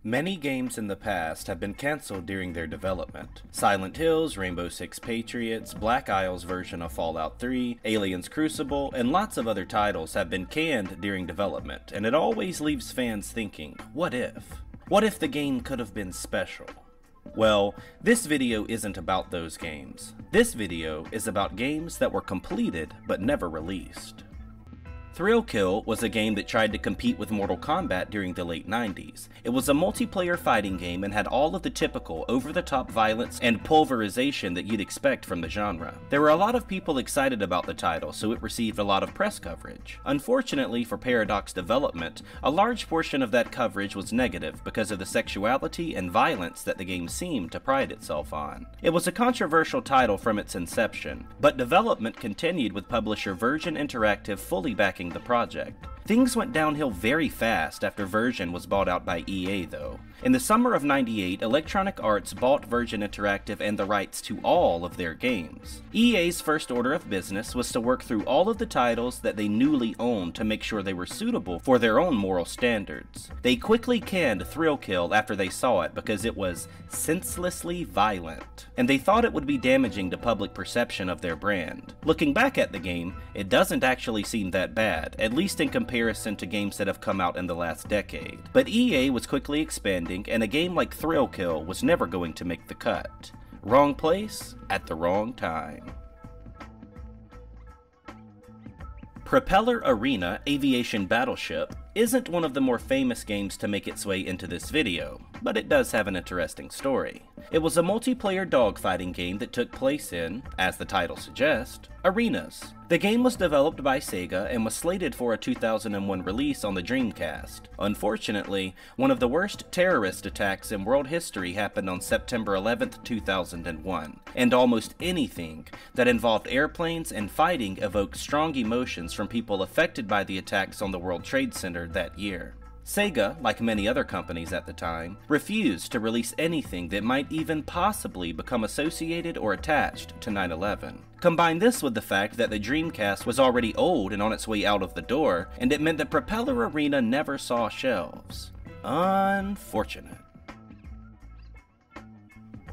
Many games in the past have been cancelled during their development. Silent Hill's Rainbow Six Patriots, Black Isle's version of Fallout 3, Aliens Crucible, and lots of other titles have been canned during development, and it always leaves fans thinking, what if? What if the game could have been special? Well, this video isn't about those games. This video is about games that were completed but never released. Thrill Kill was a game that tried to compete with Mortal Kombat during the late 90s. It was a multiplayer fighting game and had all of the typical over-the-top violence and pulverization that you'd expect from the genre. There were a lot of people excited about the title, so it received a lot of press coverage. Unfortunately for Paradox development, a large portion of that coverage was negative because of the sexuality and violence that the game seemed to pride itself on. It was a controversial title from its inception, but development continued with publisher Virgin Interactive fully backing the project. Things went downhill very fast after Virgin was bought out by EA though. In the summer of '98, Electronic Arts bought Virgin Interactive and the rights to all of their games. EA's first order of business was to work through all of the titles that they newly owned to make sure they were suitable for their own moral standards. They quickly canned Thrill Kill after they saw it because it was senselessly violent, and they thought it would be damaging to public perception of their brand. Looking back at the game, it doesn't actually seem that bad, at least in comparison to games that have come out in the last decade. But EA was quickly expanding, and a game like Thrill Kill was never going to make the cut. Wrong place at the wrong time. Propeller Arena Aviation Battleship isn't one of the more famous games to make its way into this video, but it does have an interesting story. It was a multiplayer dogfighting game that took place in, as the title suggests, arenas. The game was developed by Sega and was slated for a 2001 release on the Dreamcast. Unfortunately, one of the worst terrorist attacks in world history happened on September 11, 2001, and almost anything that involved airplanes and fighting evoked strong emotions from people affected by the attacks on the World Trade Center that year. Sega, like many other companies at the time, refused to release anything that might even possibly become associated or attached to 9/11. Combine this with the fact that the Dreamcast was already old and on its way out of the door, and it meant that Propeller Arena never saw shelves. Unfortunate.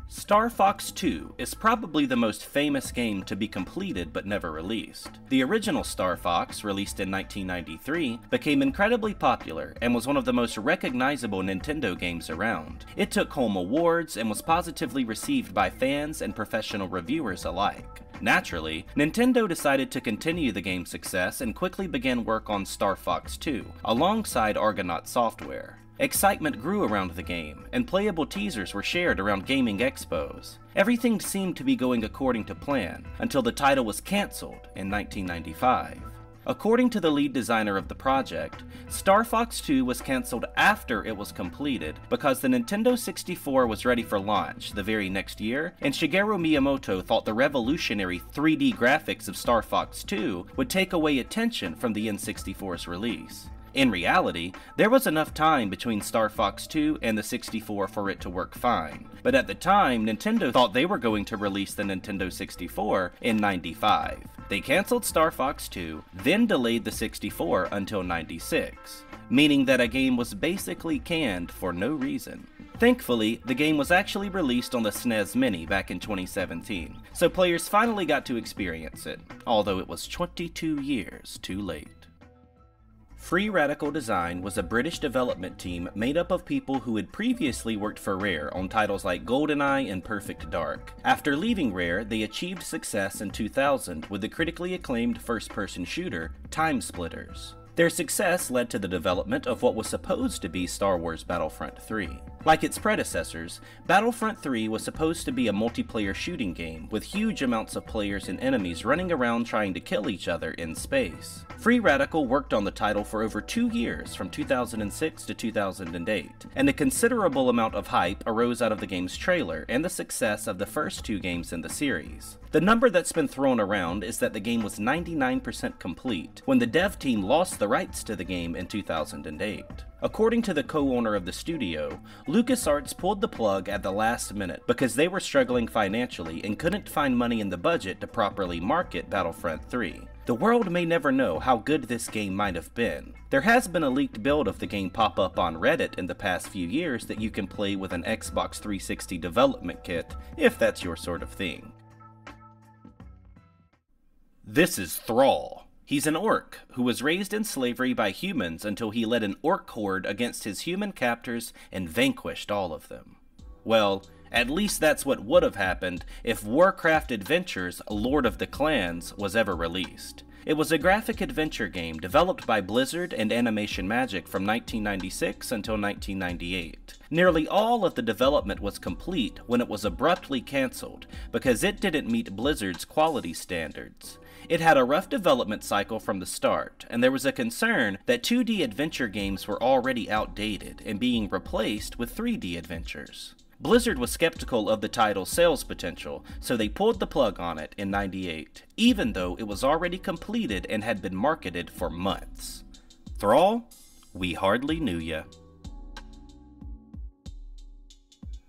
Star Fox 2 is probably the most famous game to be completed but never released. The original Star Fox, released in 1993, became incredibly popular and was one of the most recognizable Nintendo games around. It took home awards and was positively received by fans and professional reviewers alike. Naturally, Nintendo decided to continue the game's success and quickly began work on Star Fox 2, alongside Argonaut Software. Excitement grew around the game, and playable teasers were shared around gaming expos. Everything seemed to be going according to plan, until the title was cancelled in 1995. According to the lead designer of the project, Star Fox 2 was cancelled after it was completed because the Nintendo 64 was ready for launch the very next year, and Shigeru Miyamoto thought the revolutionary 3D graphics of Star Fox 2 would take away attention from the N64's release. In reality, there was enough time between Star Fox 2 and the 64 for it to work fine, but at the time, Nintendo thought they were going to release the Nintendo 64 in '95. They cancelled Star Fox 2, then delayed the 64 until '96, meaning that a game was basically canned for no reason. Thankfully, the game was actually released on the SNES Mini back in 2017, so players finally got to experience it, although it was 22 years too late. Free Radical Design was a British development team made up of people who had previously worked for Rare on titles like GoldenEye and Perfect Dark. After leaving Rare, they achieved success in 2000 with the critically acclaimed first-person shooter, Time Splitters. Their success led to the development of what was supposed to be Star Wars Battlefront 3. Like its predecessors, Battlefront 3 was supposed to be a multiplayer shooting game with huge amounts of players and enemies running around trying to kill each other in space. Free Radical worked on the title for over 2 years, from 2006 to 2008, and a considerable amount of hype arose out of the game's trailer and the success of the first 2 games in the series. The number that's been thrown around is that the game was 99% complete when the dev team lost the rights to the game in 2008. According to the co-owner of the studio, LucasArts pulled the plug at the last minute because they were struggling financially and couldn't find money in the budget to properly market Battlefront 3. The world may never know how good this game might have been. There has been a leaked build of the game pop up on Reddit in the past few years that you can play with an Xbox 360 development kit, if that's your sort of thing. This is Thrall. He's an orc who was raised in slavery by humans until he led an orc horde against his human captors and vanquished all of them. Well, at least that's what would have happened if Warcraft Adventures, Lord of the Clans was ever released. It was a graphic adventure game developed by Blizzard and Animation Magic from 1996 until 1998. Nearly all of the development was complete when it was abruptly cancelled because it didn't meet Blizzard's quality standards. It had a rough development cycle from the start, and there was a concern that 2D adventure games were already outdated and being replaced with 3D adventures. Blizzard was skeptical of the title's sales potential, so they pulled the plug on it in '98, even though it was already completed and had been marketed for months. Thrall, we hardly knew ya.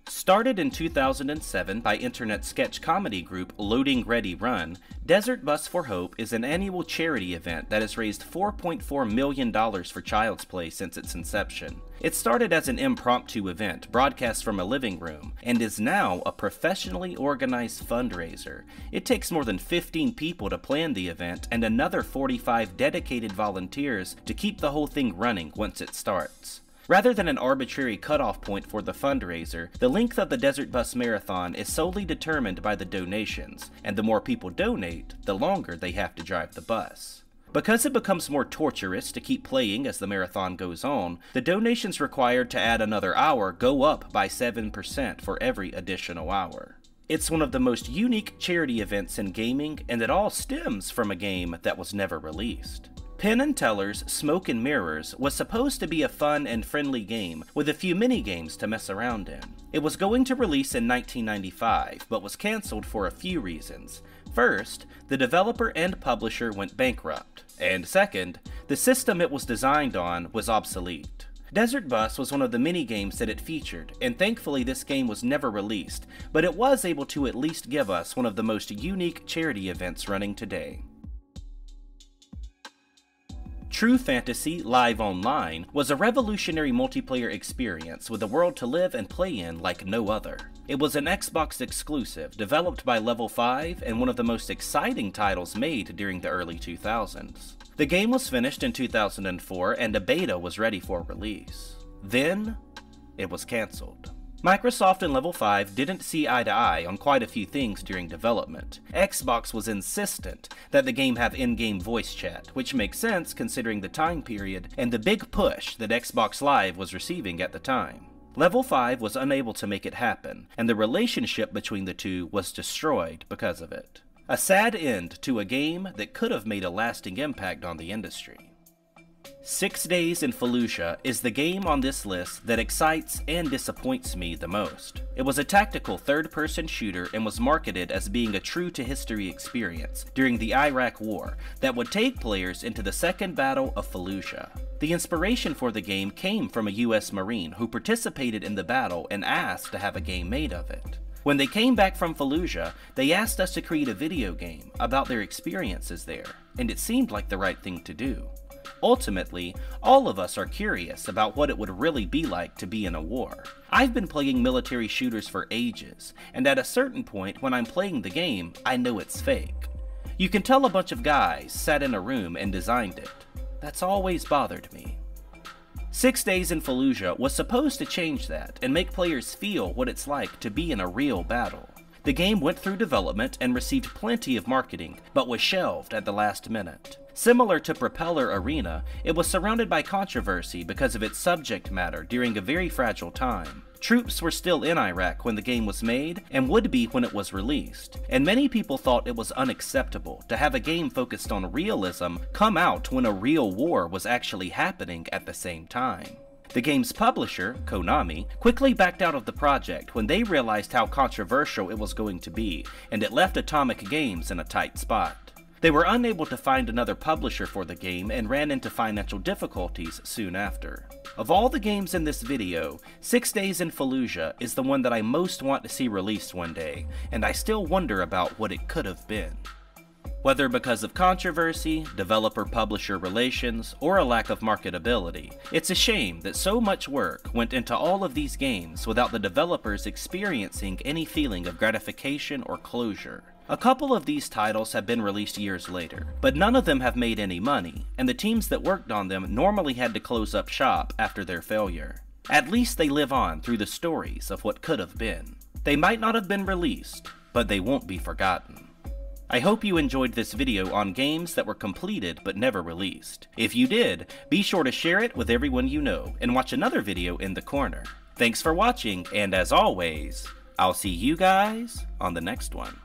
Started in 2007 by internet sketch comedy group Loading Ready Run, Desert Bus for Hope is an annual charity event that has raised $4.4 million for Child's Play since its inception. It started as an impromptu event broadcast from a living room, and is now a professionally organized fundraiser. It takes more than 15 people to plan the event and another 45 dedicated volunteers to keep the whole thing running once it starts. Rather than an arbitrary cutoff point for the fundraiser, the length of the Desert Bus Marathon is solely determined by the donations, and the more people donate, the longer they have to drive the bus. Because it becomes more torturous to keep playing as the marathon goes on, the donations required to add another hour go up by 7% for every additional hour. It's one of the most unique charity events in gaming, and it all stems from a game that was never released. Penn and Teller's Smoke and Mirrors was supposed to be a fun and friendly game with a few mini-games to mess around in. It was going to release in 1995, but was cancelled for a few reasons. First, the developer and publisher went bankrupt, and second, the system it was designed on was obsolete. Desert Bus was one of the mini-games that it featured, and thankfully this game was never released, but it was able to at least give us one of the most unique charity events running today. True Fantasy Live Online was a revolutionary multiplayer experience with a world to live and play in like no other. It was an Xbox exclusive, developed by Level 5 and one of the most exciting titles made during the early 2000s. The game was finished in 2004 and a beta was ready for release. Then, it was cancelled. Microsoft and Level 5 didn't see eye to eye on quite a few things during development. Xbox was insistent that the game have in-game voice chat, which makes sense considering the time period and the big push that Xbox Live was receiving at the time. Level 5 was unable to make it happen, and the relationship between the two was destroyed because of it. A sad end to a game that could have made a lasting impact on the industry. 6 Days in Fallujah is the game on this list that excites and disappoints me the most. It was a tactical third-person shooter and was marketed as being a true-to-history experience during the Iraq War that would take players into the Second Battle of Fallujah. The inspiration for the game came from a US Marine who participated in the battle and asked to have a game made of it. When they came back from Fallujah, they asked us to create a video game about their experiences there, and it seemed like the right thing to do. Ultimately, all of us are curious about what it would really be like to be in a war. I've been playing military shooters for ages, and at a certain point when I'm playing the game, I know it's fake. You can tell a bunch of guys sat in a room and designed it. That's always bothered me. 6 Days in Fallujah was supposed to change that and make players feel what it's like to be in a real battle. The game went through development and received plenty of marketing, but was shelved at the last minute. Similar to Propeller Arena, it was surrounded by controversy because of its subject matter during a very fragile time. Troops were still in Iraq when the game was made, and would be when it was released, and many people thought it was unacceptable to have a game focused on realism come out when a real war was actually happening at the same time. The game's publisher, Konami, quickly backed out of the project when they realized how controversial it was going to be, and it left Atomic Games in a tight spot. They were unable to find another publisher for the game and ran into financial difficulties soon after. Of all the games in this video, 6 Days in Fallujah is the one that I most want to see released one day, and I still wonder about what it could have been. Whether because of controversy, developer-publisher relations, or a lack of marketability, it's a shame that so much work went into all of these games without the developers experiencing any feeling of gratification or closure. A couple of these titles have been released years later, but none of them have made any money, and the teams that worked on them normally had to close up shop after their failure. At least they live on through the stories of what could have been. They might not have been released, but they won't be forgotten. I hope you enjoyed this video on games that were completed but never released. If you did, be sure to share it with everyone you know, and watch another video in the corner. Thanks for watching, and as always, I'll see you guys on the next one.